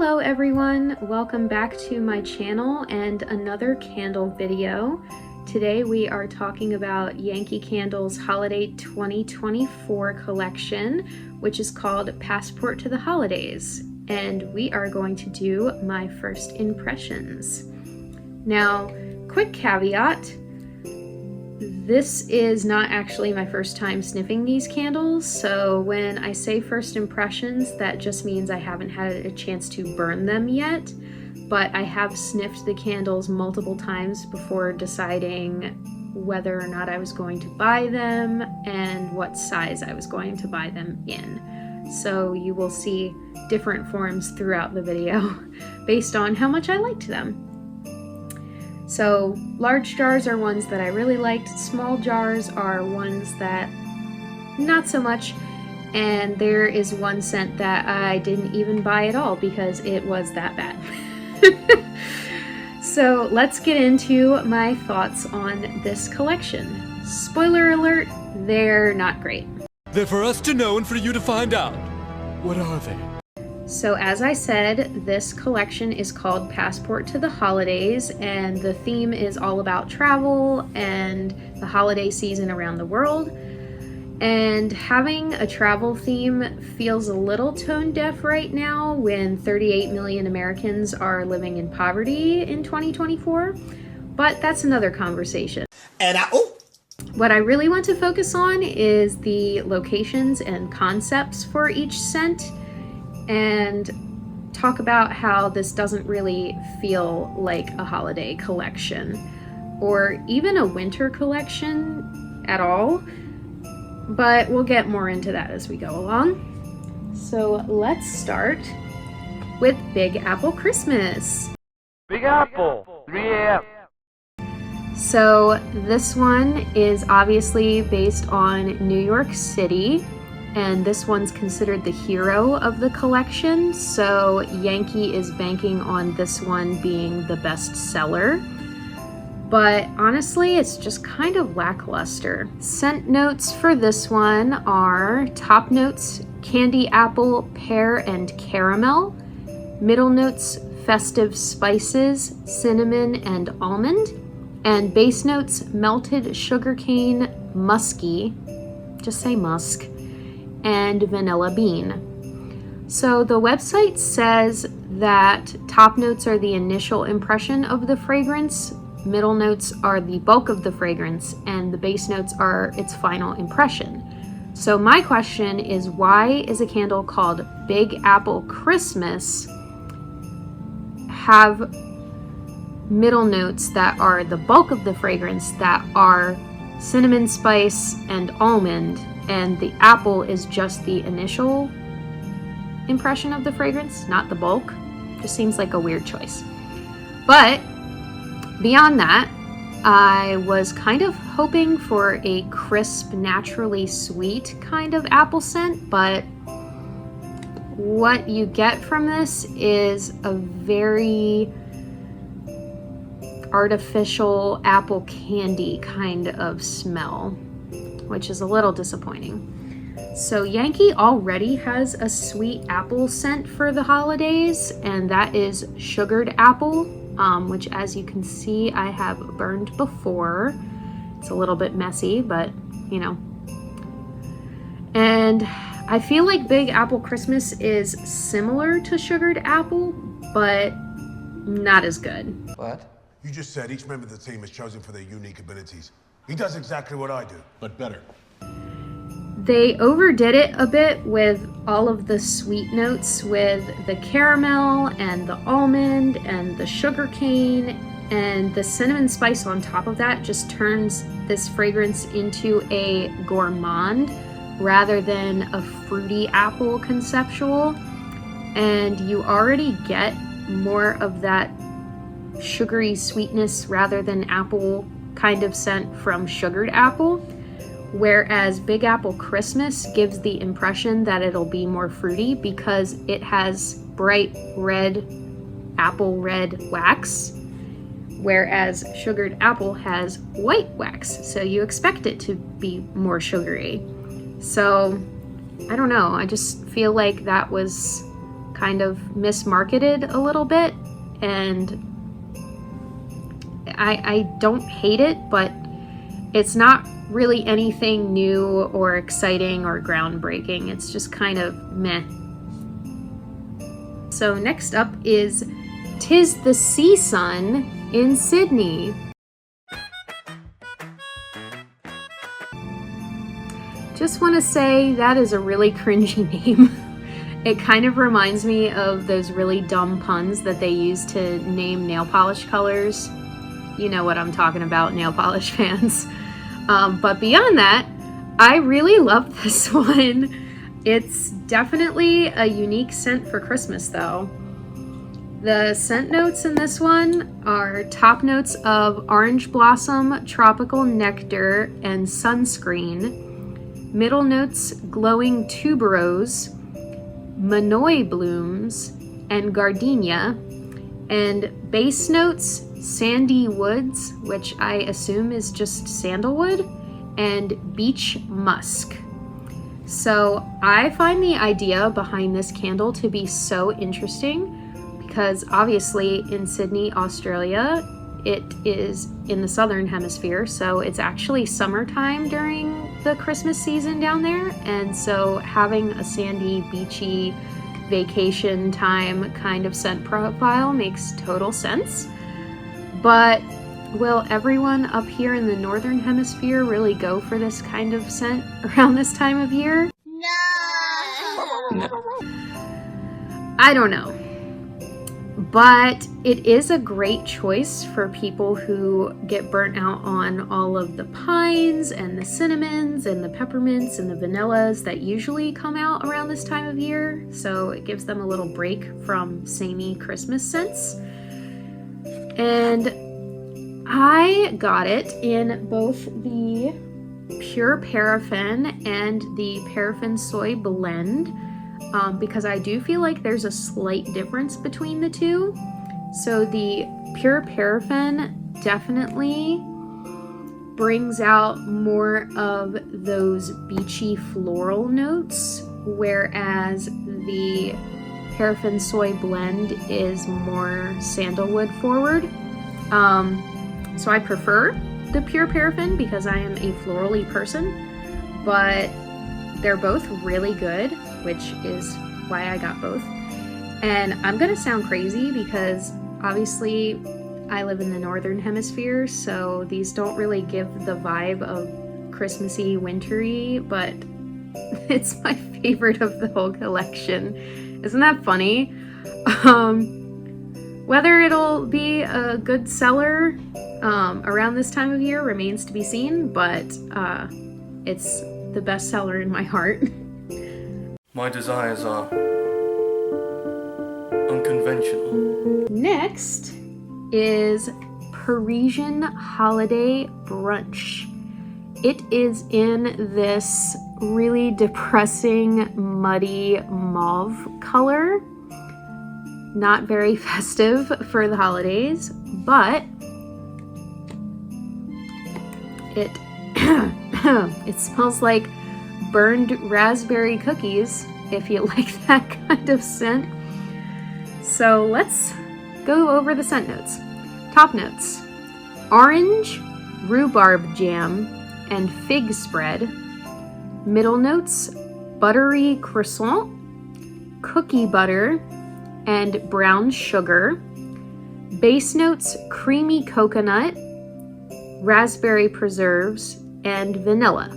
Hello everyone, welcome back to my channel and another candle video. Today we are talking about Yankee Candle's Holiday 2024 collection, which is called Passport to the Holidays, and we are going to do my first impressions. Now, quick caveat, this is not actually my first time sniffing these candles, so when I say first impressions, that just means I haven't had a chance to burn them yet, but I have sniffed the candles multiple times before deciding whether or not I was going to buy them and what size I was going to buy them in. So you will see different forms throughout the video based on how much I liked them. So large jars are ones that I really liked, small jars are ones that not so much, and there is one scent that I didn't even buy at all because it was that bad. So let's get into my thoughts on this collection. Spoiler alert, they're not great. They're for us to know and for you to find out. What are they? So as I said, this collection is called Passport to the Holidays, and the theme is all about travel and the holiday season around the world. And having a travel theme feels a little tone deaf right now when 38 million Americans are living in poverty in 2024, but that's another conversation. What I really want to focus on is the locations and concepts for each scent, and talk about how this doesn't really feel like a holiday collection or even a winter collection at all, but we'll get more into that as we go along. So let's start with Big Apple Christmas. Big Apple, 3 a.m. So this one is obviously based on New York City, and this one's considered the hero of the collection, so Yankee is banking on this one being the best seller. But honestly, it's just kind of lackluster. Scent notes for this one are top notes, candy apple, pear, and caramel. Middle notes, festive spices, cinnamon, and almond. And base notes, melted sugarcane, musky, just say musk, and vanilla bean. So the website says that top notes are the initial impression of the fragrance, middle notes are the bulk of the fragrance, and the base notes are its final impression. So my question is, why is a candle called Big Apple Christmas have middle notes that are the bulk of the fragrance that are cinnamon spice and almond, and the apple is just the initial impression of the fragrance, not the bulk? Just seems like a weird choice. But beyond that, I was kind of hoping for a crisp, naturally sweet kind of apple scent, but what you get from this is a very artificial apple candy kind of smell, which is a little disappointing. So Yankee already has a sweet apple scent for the holidays, and that is sugared apple, which as you can see I have burned before. It's a little bit messy, but you know. And I feel like Big Apple Christmas is similar to sugared apple, but not as good. What? You just said each member of the team is chosen for their unique abilities. He does exactly what I do, but better. They overdid it a bit with all of the sweet notes with the caramel and the almond and the sugar cane, and the cinnamon spice on top of that just turns this fragrance into a gourmand rather than a fruity apple conceptual. And you already get more of that sugary sweetness rather than apple kind of scent from sugared apple, whereas Big Apple Christmas gives the impression that it'll be more fruity because it has bright red, apple red wax, whereas sugared apple has white wax, so you expect it to be more sugary. So I don't know, I just feel like that was kind of mismarketed a little bit, and I don't hate it, but it's not really anything new or exciting or groundbreaking. It's just kind of meh. So next up is 'Tis the Sea Sun in Sydney. Just want to say that is a really cringy name. It kind of reminds me of those really dumb puns that they use to name nail polish colors. You know what I'm talking about, nail polish fans. But beyond that, I really love this one. It's definitely a unique scent for Christmas though. The scent notes in this one are top notes of orange blossom, tropical nectar, and sunscreen. Middle notes glowing tuberose, Manoi blooms, and gardenia. And base notes sandy woods, which I assume is just sandalwood, and beach musk. So I find the idea behind this candle to be so interesting because obviously in Sydney, Australia, it is in the southern hemisphere, so it's actually summertime during the Christmas season down there, and so having a sandy, beachy, vacation time kind of scent profile makes total sense. But will everyone up here in the northern hemisphere really go for this kind of scent around this time of year? No. I don't know. But it is a great choice for people who get burnt out on all of the pines and the cinnamons and the peppermints and the vanillas that usually come out around this time of year. So it gives them a little break from samey Christmas scents. And I got it in both the pure paraffin and the paraffin soy blend. Because I do feel like there's a slight difference between the two. So the pure paraffin definitely brings out more of those beachy floral notes, whereas the paraffin soy blend is more sandalwood forward. So I prefer the pure paraffin because I am a florally person, but they're both really good, which is why I got both. And I'm gonna sound crazy because obviously I live in the northern hemisphere, so these don't really give the vibe of Christmassy, wintry, but it's my favorite of the whole collection. Isn't that funny? Whether it'll be a good seller around this time of year remains to be seen, but it's the best seller in my heart. My desires are unconventional. Next is Parisian Holiday Brunch. It is in this really depressing, muddy mauve color. Not very festive for the holidays, but it it smells like burned raspberry cookies, if you like that kind of scent. So let's go over the scent notes. Top notes: orange, rhubarb jam, and fig spread. Middle notes: buttery croissant, cookie butter, and brown sugar. Base notes: creamy coconut, raspberry preserves, and vanilla.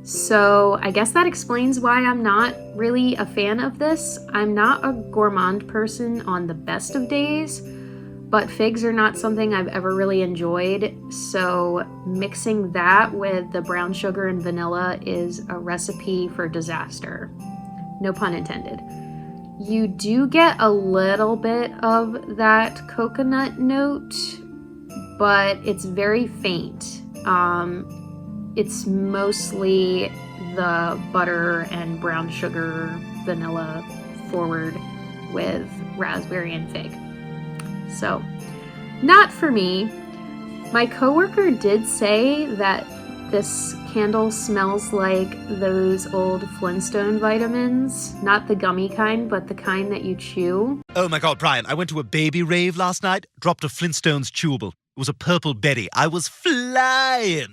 So I guess that explains why I'm not really a fan of this. I'm not a gourmand person on the best of days, but figs are not something I've ever really enjoyed. So mixing that with the brown sugar and vanilla is a recipe for disaster. No pun intended. You do get a little bit of that coconut note, but it's very faint. It's mostly the butter and brown sugar, vanilla forward with raspberry and fig. So, not for me. My coworker did say that this candle smells like those old Flintstone vitamins. Not the gummy kind, but the kind that you chew. Oh my God, Brian, I went to a baby rave last night, dropped a Flintstones chewable. It was a purple berry. I was flying.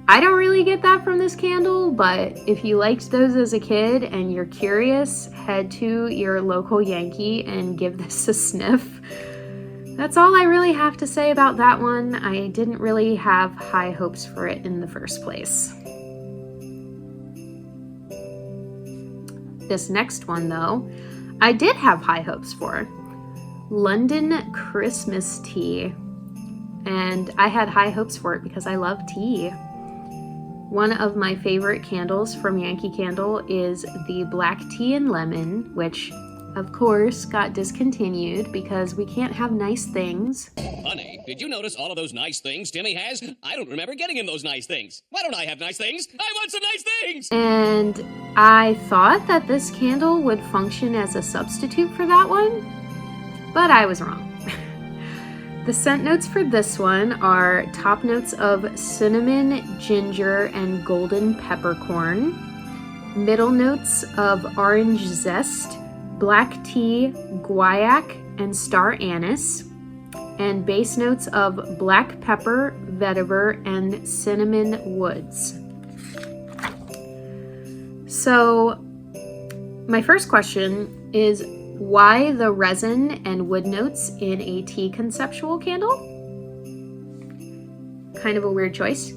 I don't really get that from this candle, but if you liked those as a kid and you're curious, head to your local Yankee and give this a sniff. That's all I really have to say about that one. I didn't really have high hopes for it in the first place. This next one, though, I did have high hopes for. London Christmas tea. And I had high hopes for it because I love tea. One of my favorite candles from Yankee Candle is the black tea and lemon, which of course got discontinued because we can't have nice things. Honey, did you notice all of those nice things Timmy has? I don't remember getting him those nice things. Why don't I have nice things? I want some nice things! And I thought that this candle would function as a substitute for that one, but I was wrong. The scent notes for this one are top notes of cinnamon, ginger, and golden peppercorn, middle notes of orange zest, black tea, guaiac, and star anise, and base notes of black pepper, vetiver, and cinnamon woods. So, my first question is, why the resin and wood notes in a tea conceptual candle? Kind of a weird choice.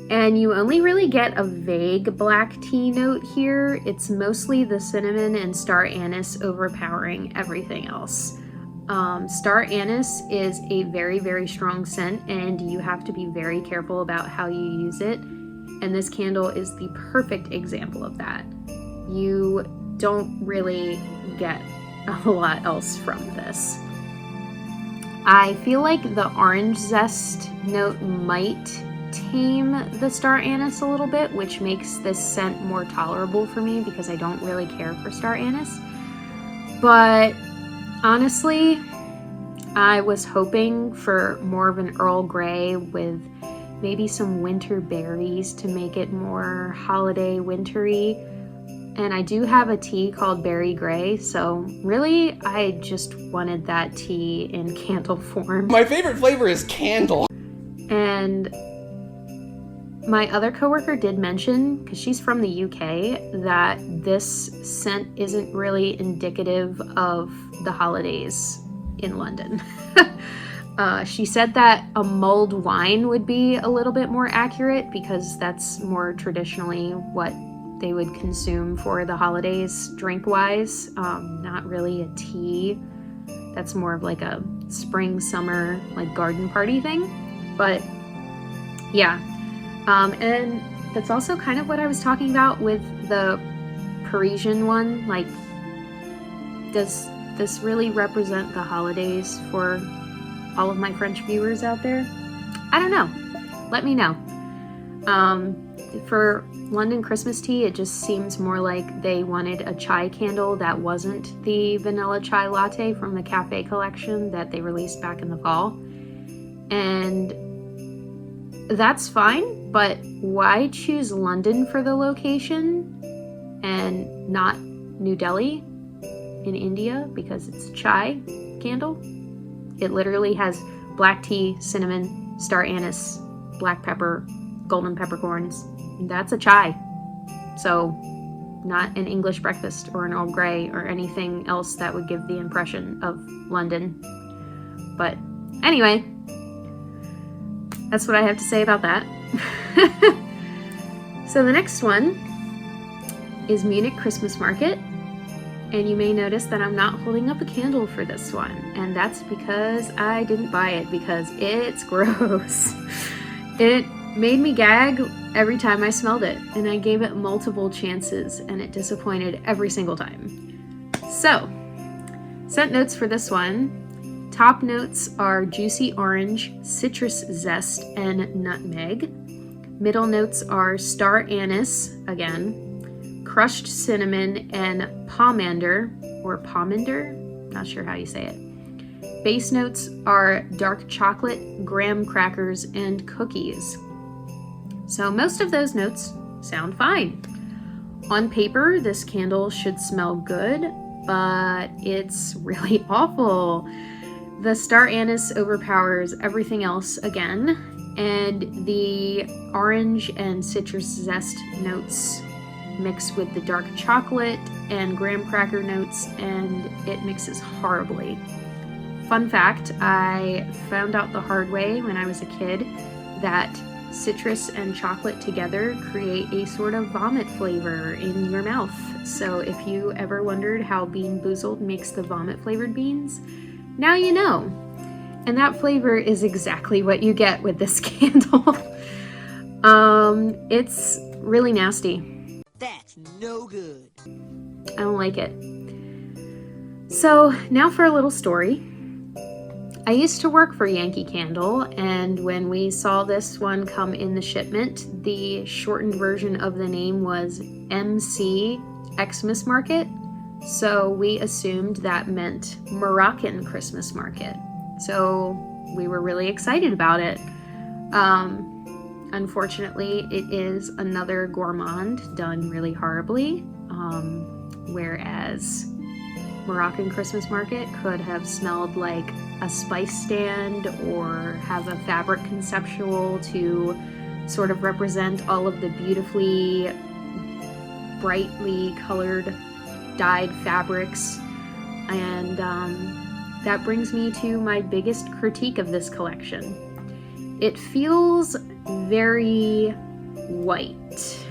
And you only really get a vague black tea note here. It's mostly the cinnamon and star anise overpowering everything else. Star anise is a very, very strong scent, and you have to be very careful about how you use it. And this candle is the perfect example of that. You don't really get a lot else from this. I feel like the orange zest note might tame the star anise a little bit, which makes this scent more tolerable for me because I don't really care for star anise. But honestly, I was hoping for more of an Earl Grey with maybe some winter berries to make it more holiday wintry. And I do have a tea called Berry Grey, so really I just wanted that tea in candle form. My favorite flavor is candle. And my other coworker did mention, because she's from the UK, that this scent isn't really indicative of the holidays in London. She said that a mulled wine would be a little bit more accurate because that's more traditionally what they would consume for the holidays drink-wise. Not really a tea. That's more of like a spring, summer, like garden party thing. But yeah. And that's also kind of what I was talking about with the Parisian one. Like, does this really represent the holidays for all of my French viewers out there? I don't know. Let me know. For London Christmas tea, it just seems more like they wanted a chai candle that wasn't the vanilla chai latte from the cafe collection that they released back in the fall. And that's fine, but why choose London for the location and not New Delhi in India? Because it's a chai candle. It literally has black tea, cinnamon, star anise, black pepper, golden peppercorns. That's a chai. So not an English breakfast or an Earl Grey or anything else that would give the impression of London. But anyway, that's what I have to say about that. So the next one is Munich Christmas Market. And you may notice that I'm not holding up a candle for this one. And that's because I didn't buy it because it's gross. It made me gag every time I smelled it, and I gave it multiple chances, and it disappointed every single time. So, scent notes for this one. Top notes are juicy orange, citrus zest, and nutmeg. Middle notes are star anise, again, crushed cinnamon, and pomander, or pomander, not sure how you say it. Base notes are dark chocolate, graham crackers, and cookies. So most of those notes sound fine. On paper, this candle should smell good, but it's really awful. The star anise overpowers everything else again, and the orange and citrus zest notes mix with the dark chocolate and graham cracker notes, and it mixes horribly. Fun fact, I found out the hard way when I was a kid that citrus and chocolate together create a sort of vomit flavor in your mouth. So if you ever wondered how Bean Boozled makes the vomit flavored beans, now you know. And that flavor is exactly what you get with this candle. It's really nasty. That's no good. I don't like it. So now for a little story. I used to work for Yankee Candle, and when we saw this one come in the shipment, the shortened version of the name was MC Xmas Market, so we assumed that meant Moroccan Christmas Market. So we were really excited about it. Unfortunately, it is another gourmand done really horribly, whereas Moroccan Christmas Market could have smelled like a spice stand or have a fabric conceptual to sort of represent all of the beautifully, brightly colored, dyed fabrics. And that brings me to my biggest critique of this collection. It feels very white.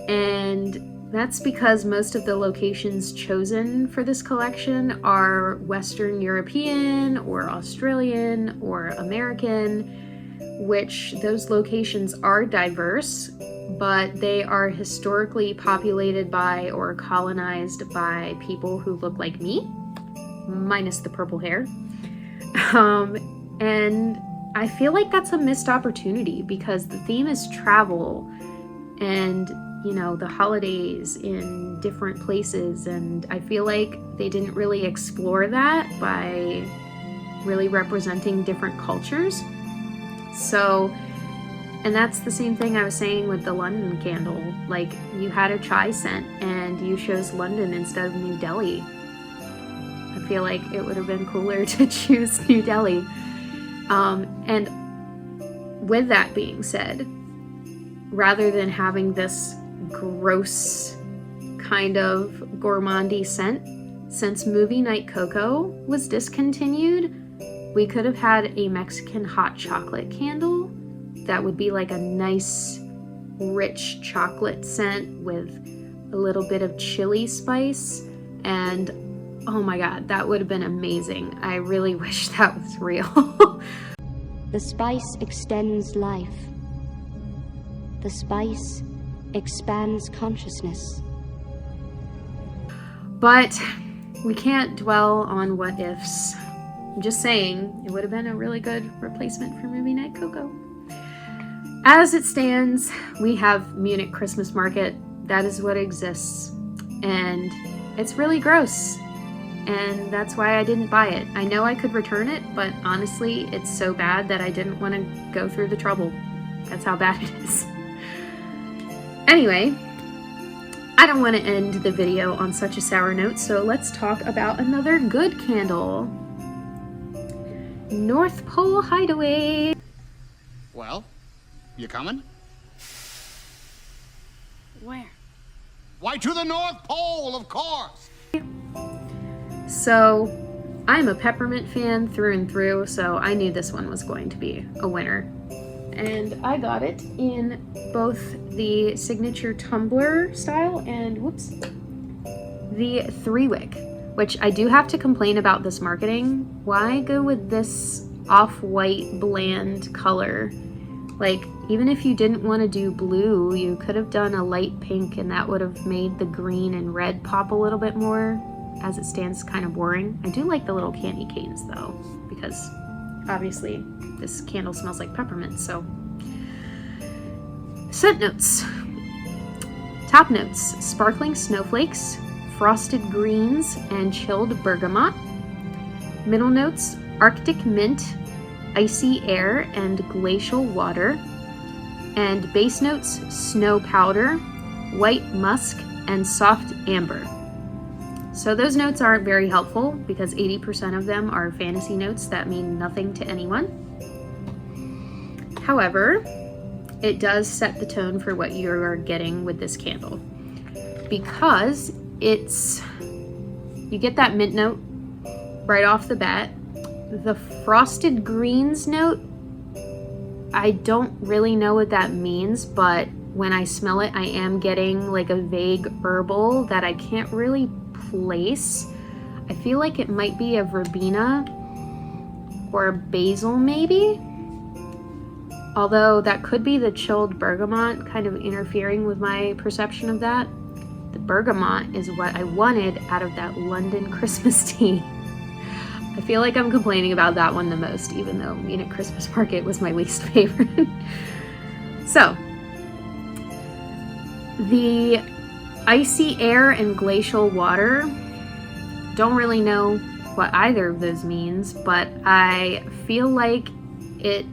And that's because most of the locations chosen for this collection are Western European or Australian or American, which those locations are diverse, but they are historically populated by or colonized by people who look like me, minus the purple hair. And I feel like that's a missed opportunity because the theme is travel and, you know, the holidays in different places, and I feel like they didn't really explore that by really representing different cultures. So, and that's the same thing I was saying with the London candle. Like, you had a chai scent and you chose London instead of New Delhi. I feel like it would have been cooler to choose New Delhi. And with that being said, rather than having this gross kind of gourmandy scent, since Movie Night Cocoa was discontinued, we could have had a Mexican hot chocolate candle that would be like a nice rich chocolate scent with a little bit of chili spice, and oh my god, that would have been amazing. I really wish that was real. The spice extends life. The spice expands consciousness. But we can't dwell on what ifs. I'm just saying, it would have been a really good replacement for Movie Night Cocoa. As it stands, we have Munich Christmas Market. That is what exists. And it's really gross. And that's why I didn't buy it. I know I could return it, but honestly, it's so bad that I didn't want to go through the trouble. That's how bad it is. Anyway, I don't want to end the video on such a sour note, so let's talk about another good candle. North Pole Hideaway. Well, you coming? Where? Why, to the North Pole, of course! So, I'm a peppermint fan through and through, so I knew this one was going to be a winner. And I got it in both the signature tumbler style and, whoops, the 3-wick, which I do have to complain about this marketing. Why go with this off-white bland color? Like, even if you didn't want to do blue, you could have done a light pink and that would have made the green and red pop a little bit more. As it stands, kind of boring. I do like the little candy canes though, because obviously this candle smells like peppermint, so. Scent notes. Top notes: sparkling snowflakes, frosted greens, and chilled bergamot. Middle notes: Arctic mint, icy air and glacial water. And base notes, snow powder, white musk, and soft amber. So those notes aren't very helpful because 80% of them are fantasy notes that mean nothing to anyone. However, it does set the tone for what you're getting with this candle, because you get that mint note right off the bat. The frosted greens note, I don't really know what that means, but when I smell it, I am getting like a vague herbal that I can't really place. I feel like it might be a verbena or a basil maybe, although that could be the chilled bergamot kind of interfering with my perception of that. The bergamot is what I wanted out of that London Christmas tea. I feel like I'm complaining about that one the most, even though Munich Christmas Market was my least favorite. So, the icy air and glacial water, don't really know what either of those means, but I feel like it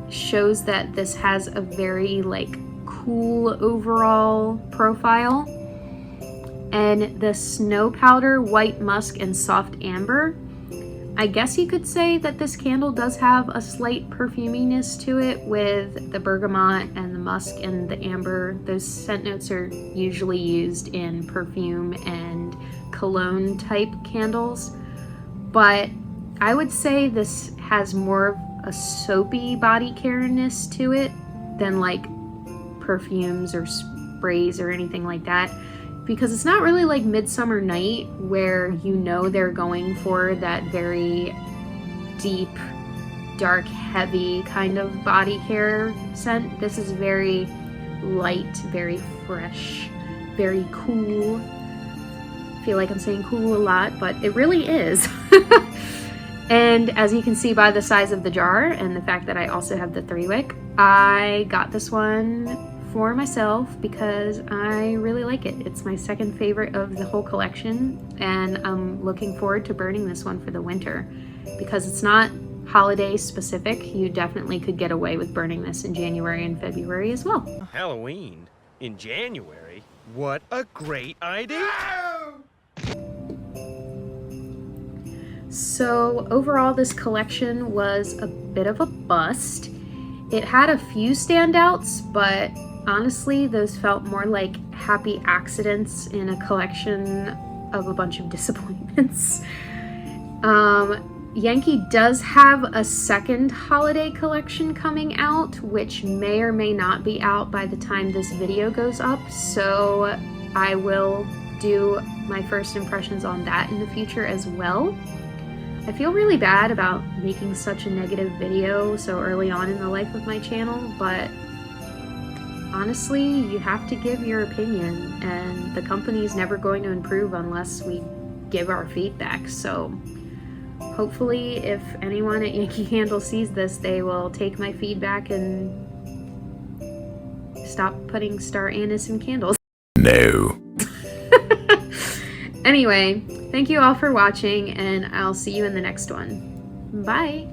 shows that this has a very like cool overall profile. And the snow powder, white musk, and soft amber, I guess you could say that this candle does have a slight perfuminess to it with the bergamot and the musk and the amber. Those scent notes are usually used in perfume and cologne type candles, but I would say this has more of a soapy body care-ness to it than like perfumes or sprays or anything like that, because it's not really like Midsummer Night where you know they're going for that very deep, dark, heavy kind of body care scent. This is very light, very fresh, very cool. I feel like I'm saying cool a lot, but it really is. And as you can see by the size of the jar and the fact that I also have the 3-wick, I got this one for myself because I really like it. It's my second favorite of the whole collection, and I'm looking forward to burning this one for the winter because it's not holiday specific. You definitely could get away with burning this in January and February as well. Halloween in January? What a great idea! So overall, this collection was a bit of a bust. It had a few standouts, but honestly, those felt more like happy accidents in a collection of a bunch of disappointments. Yankee does have a second holiday collection coming out, which may or may not be out by the time this video goes up, so I will do my first impressions on that in the future as well. I feel really bad about making such a negative video so early on in the life of my channel, but honestly, you have to give your opinion, and the company's never going to improve unless we give our feedback. So hopefully if anyone at Yankee Candle sees this, they will take my feedback and stop putting star anise in candles. No. Anyway, thank you all for watching, and I'll see you in the next one. Bye!